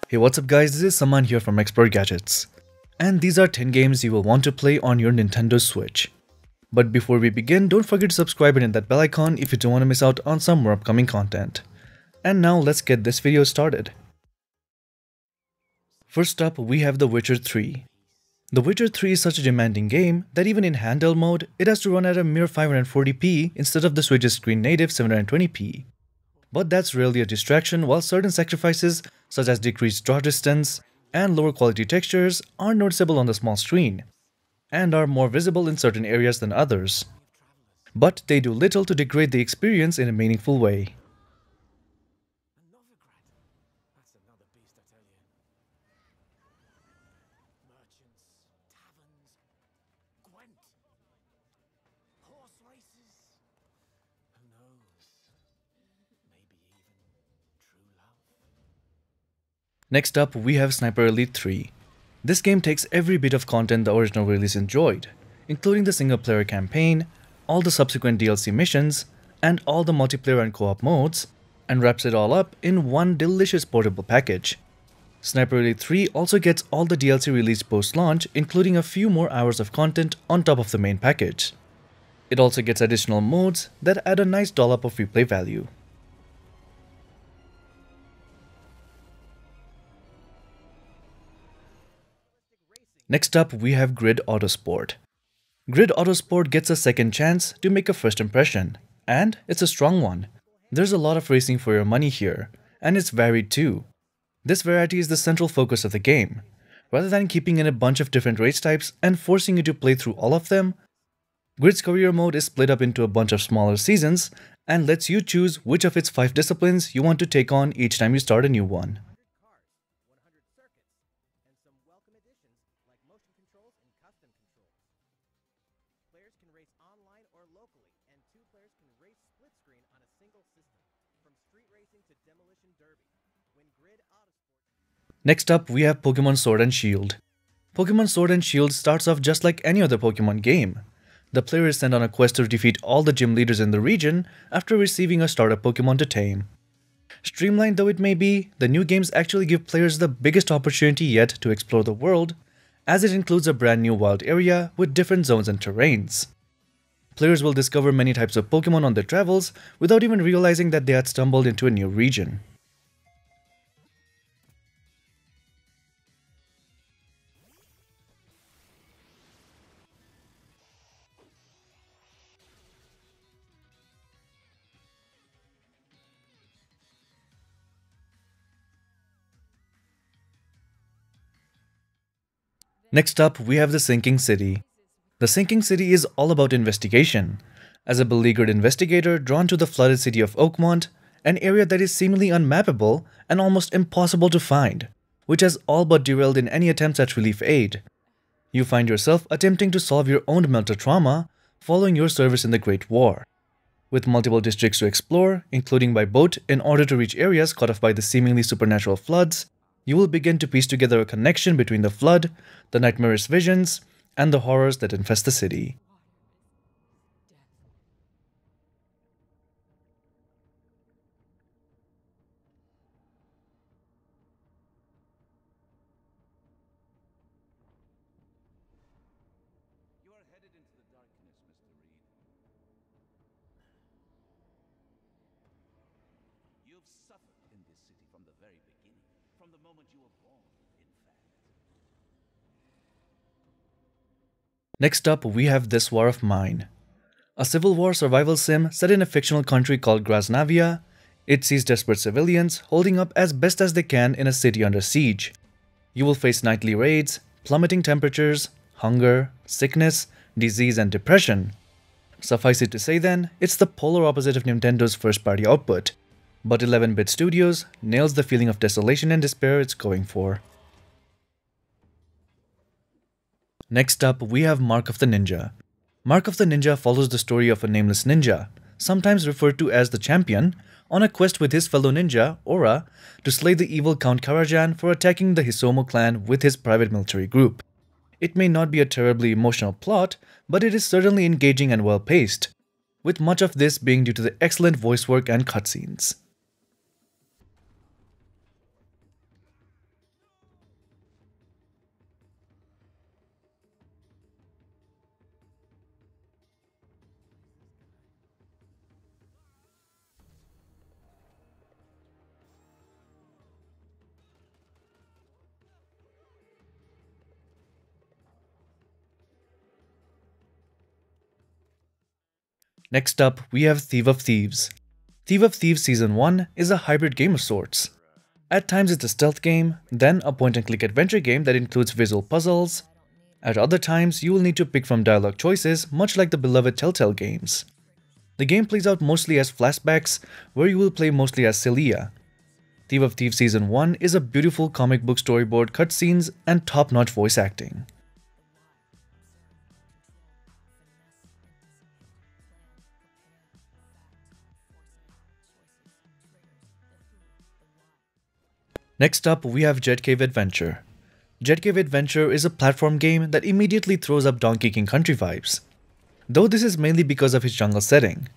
Hey, what's up guys, this is Saman here from Expert Gadgets. And these are 10 games you will want to play on your Nintendo Switch. But before we begin, don't forget to subscribe and hit that bell icon if you don't want to miss out on some more upcoming content. And now let's get this video started. First up, we have The Witcher 3. The Witcher 3 is such a demanding game that even in handheld mode, it has to run at a mere 540p instead of the Switch's screen native 720p. But that's rarely a distraction, while certain sacrifices such as decreased draw distance and lower quality textures are noticeable on the small screen and are more visible in certain areas than others. But they do little to degrade the experience in a meaningful way. Next up, we have Sniper Elite 3. This game takes every bit of content the original release enjoyed, including the single-player campaign, all the subsequent DLC missions, and all the multiplayer and co-op modes, and wraps it all up in one delicious portable package. Sniper Elite 3 also gets all the DLC released post-launch, including a few more hours of content on top of the main package. It also gets additional modes that add a nice dollop of replay value. Next up, we have Grid Autosport. Grid Autosport gets a second chance to make a first impression, and it's a strong one. There's a lot of racing for your money here, and it's varied too. This variety is the central focus of the game. Rather than keeping in a bunch of different race types and forcing you to play through all of them, Grid's career mode is split up into a bunch of smaller seasons and lets you choose which of its 5 disciplines you want to take on each time you start a new one. Next up, we have Pokemon Sword and Shield. Pokemon Sword and Shield starts off just like any other Pokemon game. The player is sent on a quest to defeat all the gym leaders in the region after receiving a starter Pokemon to tame. Streamlined though it may be, the new games actually give players the biggest opportunity yet to explore the world, as it includes a brand new wild area with different zones and terrains. Players will discover many types of Pokemon on their travels without even realizing that they had stumbled into a new region. Next up, we have the Sinking City. The Sinking City is all about investigation. As a beleaguered investigator drawn to the flooded city of Oakmont, an area that is seemingly unmappable and almost impossible to find, which has all but derailed in any attempts at relief aid. You find yourself attempting to solve your own mental trauma following your service in the Great War. With multiple districts to explore, including by boat in order to reach areas cut off by the seemingly supernatural floods, you will begin to piece together a connection between the flood, the nightmarish visions, and the horrors that infest the city. You are headed into the darkness, Mr. Reed. You've suffered in this city from the very beginning, from the moment you were born, in fact. Next up, we have This War of Mine. A Civil War survival sim set in a fictional country called Grasnavia. It sees desperate civilians holding up as best as they can in a city under siege. You will face nightly raids, plummeting temperatures, hunger, sickness, disease, and depression. Suffice it to say then, it's the polar opposite of Nintendo's first-party output, but 11-bit Studios nails the feeling of desolation and despair it's going for. Next up, we have Mark of the Ninja. Mark of the Ninja follows the story of a nameless ninja, sometimes referred to as the Champion, on a quest with his fellow ninja, Aura, to slay the evil Count Karajan for attacking the Hisomo clan with his private military group. It may not be a terribly emotional plot, but it is certainly engaging and well-paced, with much of this being due to the excellent voice work and cutscenes. Next up, we have Thief of Thieves. Thief of Thieves Season 1 is a hybrid game of sorts. At times it's a stealth game, then a point-and-click adventure game that includes visual puzzles. At other times, you will need to pick from dialogue choices, much like the beloved Telltale games. The game plays out mostly as flashbacks, where you will play mostly as Celia. Thief of Thieves Season 1 is a beautiful comic book storyboard cutscenes and top-notch voice acting. Next up, we have Jet Cave Adventure. Jet Cave Adventure is a platform game that immediately throws up Donkey King Country vibes. Though this is mainly because of its jungle setting.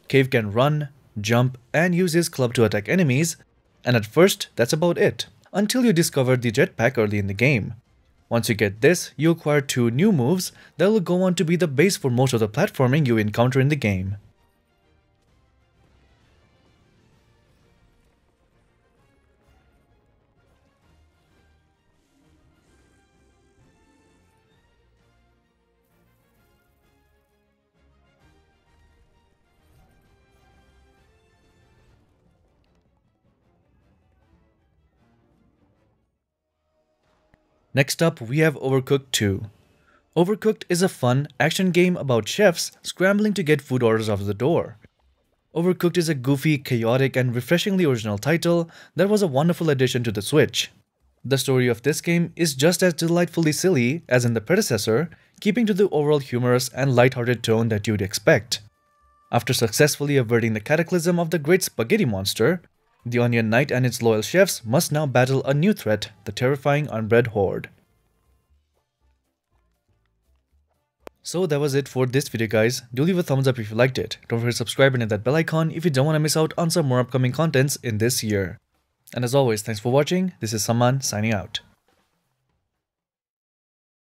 Cave can run, jump, and use his club to attack enemies, and at first, that's about it, until you discover the jetpack early in the game. Once you get this, you acquire 2 new moves that will go on to be the base for most of the platforming you encounter in the game. Next up, we have Overcooked 2. Overcooked is a fun, action game about chefs scrambling to get food orders out of the door. Overcooked is a goofy, chaotic, and refreshingly original title that was a wonderful addition to the Switch. The story of this game is just as delightfully silly as in the predecessor, keeping to the overall humorous and lighthearted tone that you'd expect. After successfully averting the cataclysm of the Great Spaghetti Monster, the Onion Knight and its loyal chefs must now battle a new threat, the terrifying Unbred Horde. So that was it for this video guys. Do leave a thumbs up if you liked it. Don't forget to subscribe and hit that bell icon if you don't want to miss out on some more upcoming contents in this year. And as always, thanks for watching. This is Saman signing out.